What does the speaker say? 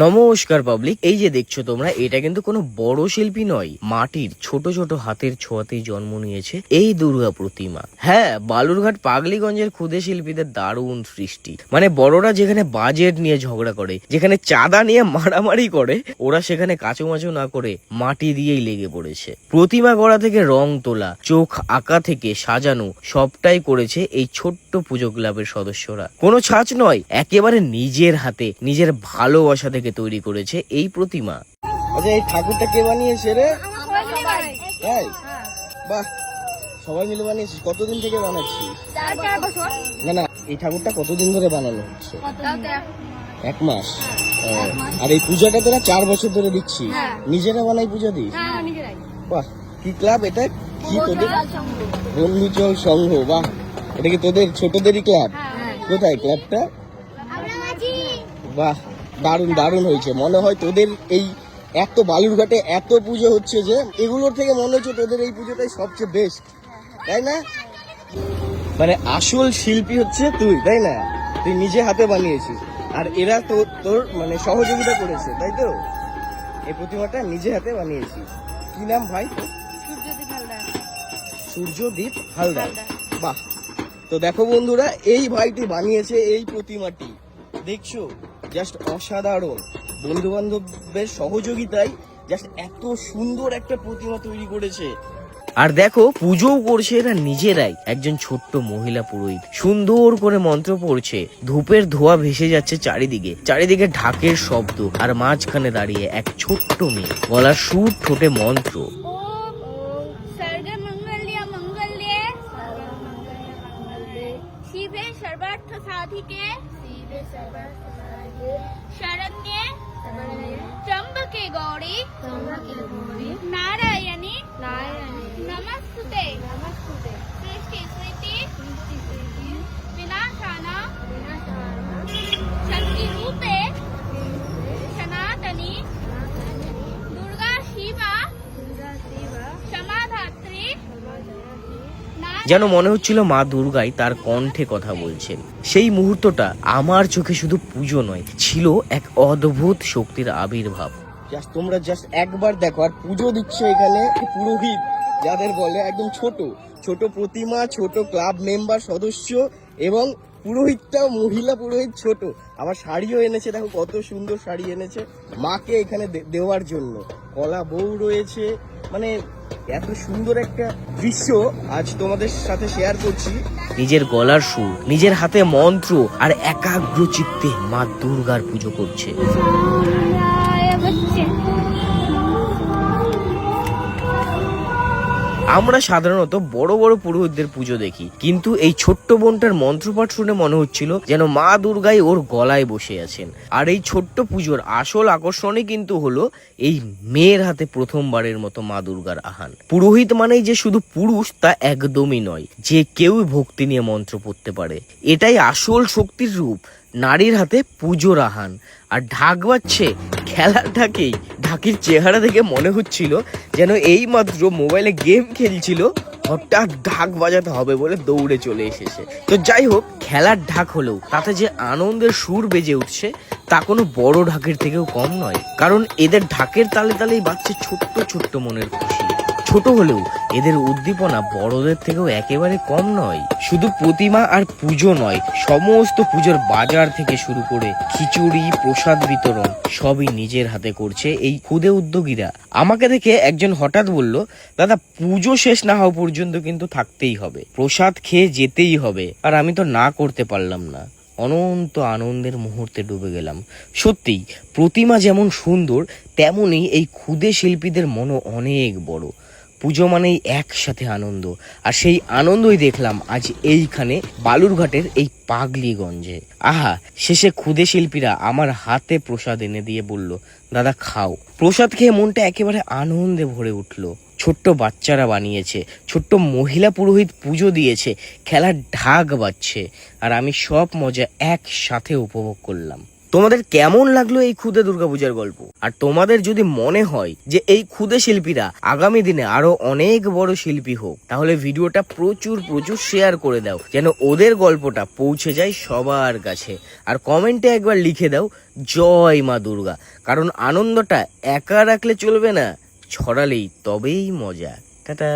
নমস্কার পাবলিক, এই যে দেখছো তোমরা, এটা কিন্তু কোনো বড় শিল্পী নয়, মাটির ছোট ছোট হাতের ছোঁয়াতেই জন্ম নিয়েছে এই দুর্গা প্রতিমা। হ্যাঁ, বালুরঘাট পাগলিগঞ্জের ক্ষুদে শিল্পীদের দারুণ সৃষ্টি। মানে বড়রা যেখানে বাজেট নিয়ে ঝগড়া করে, যেখানে চাঁদা নিয়ে মারামারি করে, ওরা সেখানে কাচুমাচু না করে মাটি দিয়েই লেগে পড়েছে। প্রতিমা গড়া থেকে রং তোলা, চোখ আঁকা থেকে সাজানো, সবটাই করেছে এই ছোট্ট পুজো ক্লাবের সদস্যরা। কোনো ছাঁচ নয়, একেবারে নিজের হাতে নিজের ভালোবাসা থেকে তৈরি করেছে এই প্রতিমা। আচ্ছা, এই ঠাকুরটা কে বানিয়েছে রে? তাই? বাহ, সবাই মিলে বানিয়েছিস? কতদিন থেকে বানাচ্ছিস? না না, এই ঠাকুরটা কতদিন ধরে বানানো হচ্ছে? 1 মাস। আর এই পূজাটা তোরা 4 বছর ধরে দিচ্ছিস? নিজেরা বানাই পূজা দিস? বাহ, কি ক্লাব এটা? কি তোদের? বন্ধুচল সংঘ। বাহ, এটা কি তোদের ছোটদেরই ক্লাব? কোথায় ক্লাবটা? বাহ, দারুণ দারুণ হয়েছে। মনে হয় তোদের এই এত বালুরঘাটে এত পুজো হচ্ছে যে এগুলোর থেকে মনে হচ্ছে তোদের এই পুজোটাই সবচেয়ে বেস্ট, তাই না? মানে আসল শিল্পী হচ্ছে তুই, তাই না? তুই নিজে হাতে বানিয়েছিস আর এরা তো তোর মানে সহযোগিতা করেছে, তাই তো? এই প্রতিমাটা নিজে হাতে বানিয়েছিস। কি নাম ভাই? সূর্যদীপ হালদার। বাহ, তো দেখো বন্ধুরা, এই ভাইটি বানিয়েছে এই প্রতিমাটি। দেখছো, জাস্ট অসাধারণ। বন্ধু বান্ধবের সহযোগিতায় জাস্ট এত সুন্দর একটা প্রতিমা তৈরি করেছে। আর দেখো, পুজোও করছে এরা নিজেরাই। একজন ছোট্ট মহিলা পুরোহিত সুন্দর করে মন্ত্র পড়ছে, ধূপের ধোঁয়া ভেসে যাচ্ছে চারিদিকে, চারিদিকে ঢাকের শব্দ, আর মাঝখানে দাঁড়িয়ে এক ছোট্ট মেয়ে, গলার সুর, ঠোঁটে মন্ত্র। शरण्ये त्र्यंबके गौरी नारायणी नमस्तुते सृष्टि स्मृति विनाशाना शक्ति रूपे सनातनी दुर्गा शिवा क्षमाधात्री। যেন মনে হচ্ছিল মা দুর্গাই তার কণ্ঠে কথা বলছেন। সেই মুহূর্তটা আমার চোখে শুধু পুজো নয়, ছিল এক অদ্ভুত শক্তির আবির্ভাব। তোমরা জাস্ট একবার দেখো। আর পুজো দিচ্ছে এখানে পুরোহিত, যাদের বলে, একদম ছোট ছোট প্রতিমা, ছোট ক্লাব মেম্বার সদস্য, এবং পুরোহিতটাও মহিলা পুরোহিত, ছোট। আবার শাড়িও এনেছে, দেখো কত সুন্দর শাড়ি এনেছে মাকে এখানে দেওয়ার জন্য। কলা বউ রয়েছে, মানে এত সুন্দর একটা দৃশ্য আজ তোমাদের সাথে শেয়ার করছি। নিজের গলার সুর, নিজের হাতে মন্ত্র, আর একাগ্র চিত্তে মা দুর্গার পুজো করছে। আমরা সাধারণত বড় বড় পুরোহিতদের পুজো দেখি, কিন্তু এই ছোট্ট বোনটার মন্ত্রপাঠ শুনে মনে হচ্ছিল যেন মা দুর্গাই ওর গলায় বসে আছেন। আর এই ছোট্ট পুজোর আসল আকর্ষণই কিন্তু হলো এই মেয়ের হাতে প্রথমবারের মতো মা দুর্গার আহান। পুরোহিত মানেই যে শুধু পুরুষ তা একদমই নয়, যে কেউই ভক্তি নিয়ে মন্ত্র পড়তে পারে। এটাই আসল শক্তির রূপ, নারীর হাতে পুজোর আহান। আর ঢাক বাজছে খেলার ঢাকেই। ঢাকির চেহারা দেখে মনে হচ্ছিল যেন এই মাত্র মোবাইলে গেম খেলছিল, হঠাৎ ঢাক বাজাতে হবে বলে দৌড়ে চলে এসেছে। তো যাই হোক, খেলার ঢাক হলেও তাতে যে আনন্দের সুর বেজে উঠছে তা কোনো বড় ঢাকের থেকেও কম নয়। কারণ এদের ঢাকের তালে তালেই বাজছে ছোট্ট ছোট্ট মনের খুশি। ছোট হলেও এদের উদ্দীপনা বড়দের থেকেও একেবারে কম নয়। শুধু প্রতিমা আর পুজো নয়, সমস্ত পুজোর বাজার থেকে শুরু করে খিচুড়ি, প্রসাদ বিতরণ সবই নিজের হাতে করছে এই ক্ষুদে উদ্যোগীরা। আমাকে দেখে একজন হঠাৎ বলল, দাদা পুজো শেষ না হওয়া পর্যন্ত কিন্তু থাকতেই হবে, প্রসাদ খেয়ে যেতেই হবে। আর আমি তো না করতে পারলাম না। অনন্ত আনন্দের মুহূর্তে ডুবে গেলাম। সত্যিই প্রতিমা যেমন সুন্দর, তেমনি এই ক্ষুদে শিল্পীদের মনও অনেক বড়। পুজো মানেই একসাথে আনন্দ, আর সেই আনন্দই দেখলাম আজ এইখানে বালুরঘাটের এই পাগলিগঞ্জে। আহা, শেষে ক্ষুদে শিল্পীরা আমার হাতে প্রসাদ এনে দিয়ে বলল, দাদা খাও। প্রসাদ খেয়ে মনটা একেবারে আনন্দে ভরে উঠলো। ছোট্ট বাচ্চারা বানিয়েছে, ছোট্ট মহিলা পুরোহিত পুজো দিয়েছে, খেলার ঢাক বাজছে, আর আমি সব মজা একসাথে উপভোগ করলাম। তোমাদের কেমন লাগলো এই ক্ষুদে দুর্গাপূজার গল্প? আর তোমাদের যদি মনে হয় যে এই ক্ষুদে শিল্পীরা আগামী দিনে আরো অনেক বড় শিল্পী হোক, তাহলে ভিডিওটা প্রচুর শেয়ার করে দাও, যেন ওদের গল্পটা পৌঁছে যায় সবার কাছে। আর কমেন্টে একবার লিখে দাও জয় মা দুর্গা, কারণ আনন্দটা একা রাখলে চলবে না, ছড়ালেই তবেই মজা। টাটা।